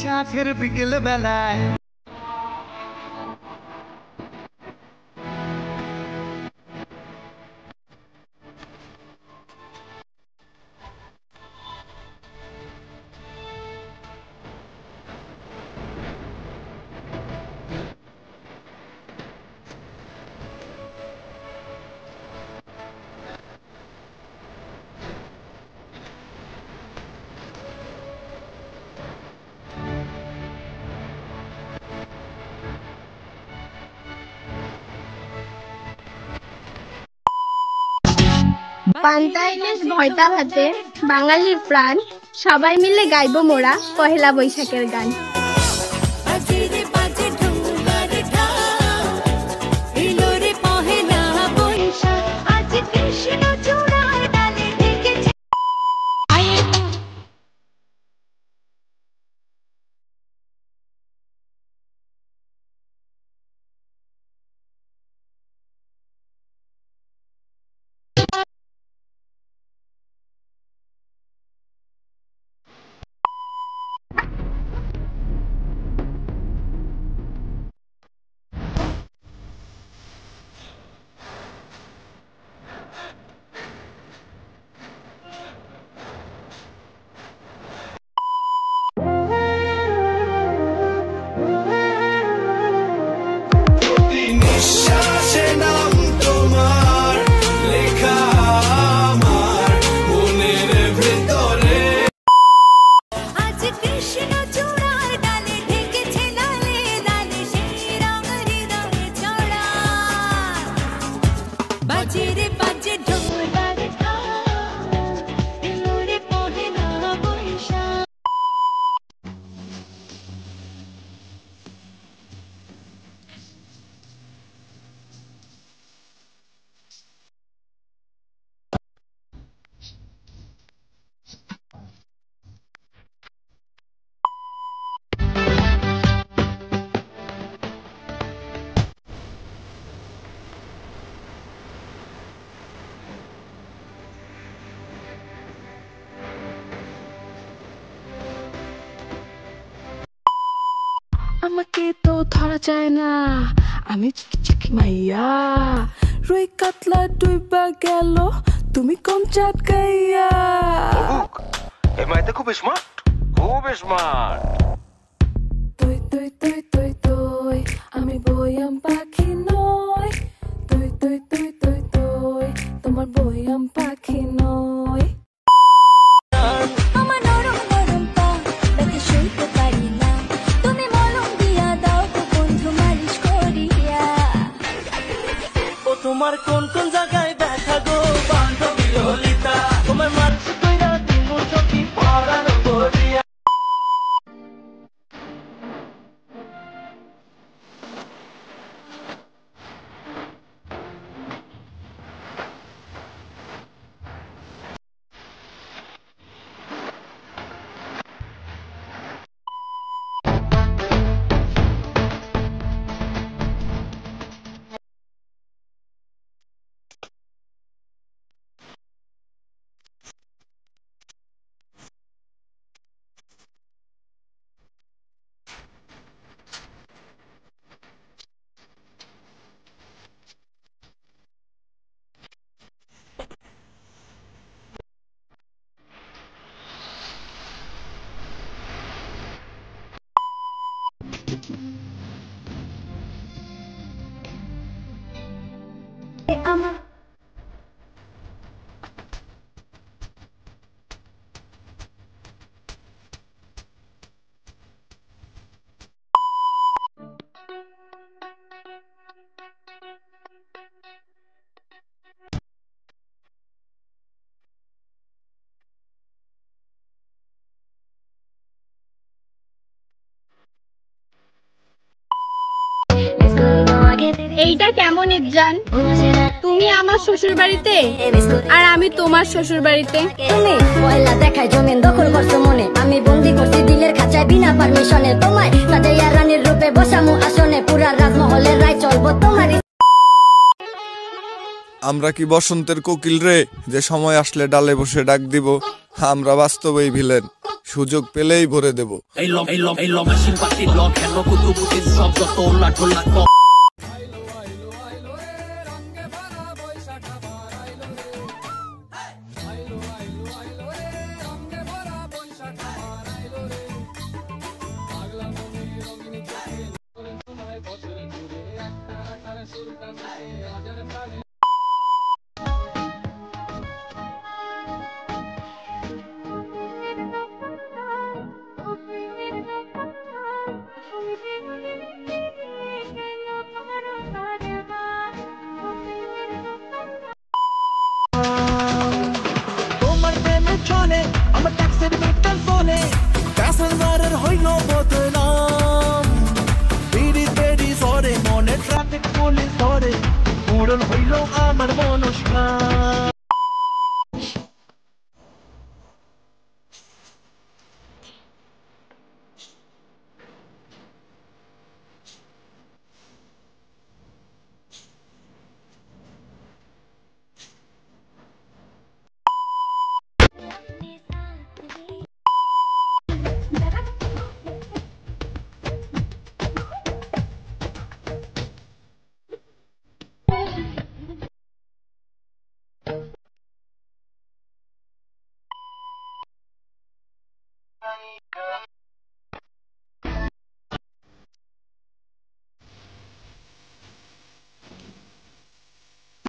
সাথের বিকেল বেলায় পান্তা ইলিশ ভর্তা ভাতে বাঙালির প্রাণ, সবাই মিলে গাইব মোরা পহেলা বৈশাখের গান। আমাকে তো ধরা যায় না, আমি চিকি মাইয়া। রুই কাতলা ডুইবা গেল, তুমি কোন চাটকাইয়া। এই মাইতে খুব স্মার্ট, খুব স্মার্ট। তুই তুই তুই তুই তুই আমি বয়াম পাখি নই। তুই তুই তুই তুই তুই তোমার বয়াম পাখি নই। আমার নরম নরম পা দেখে সইতে পারি না, তুমি মলম দিয়া দাও তো বন্ধু মালিশ করিয়া। ও তোমার কোন কোন জায়গায় ব্যথা গো বান্ধবী ললিতা, তোমার মালিশ কইরা দিমু চোখি পরানো করিয়া। এইটা কেমন ইজ্জান? তুমি আমার শ্বশুর বাড়িতে আর আমি তোমার শ্বশুর বাড়িতে। তুমি পয়লা দেখায় জমিন দখল করছো মনে, আমি বন্দি করছি দিলের খাঁচায় বিনা পারমিশনে। তোমায় সাজাইয়া রানীর রূপে বসামু আসনে, পুরা রাজমহলের রায় চলবো তোমার। আমরা কি বসন্তের কোকিল রে যে সময় আসলে ডালে বসে ডাক দিব? আমরা বাস্তবেই ভিলেন, সুযোগ পেলেই ভরে দেব। তোমার প্রেমে চলে আমার ট্যাক্সির মিটার ফোনে, প্যাসেঞ্জারের হইল বদনাম। বিড়ি বেড়ি সরে মনে ট্রাফিক পুলিশ ধরে, উড়ন হইল আমার মন।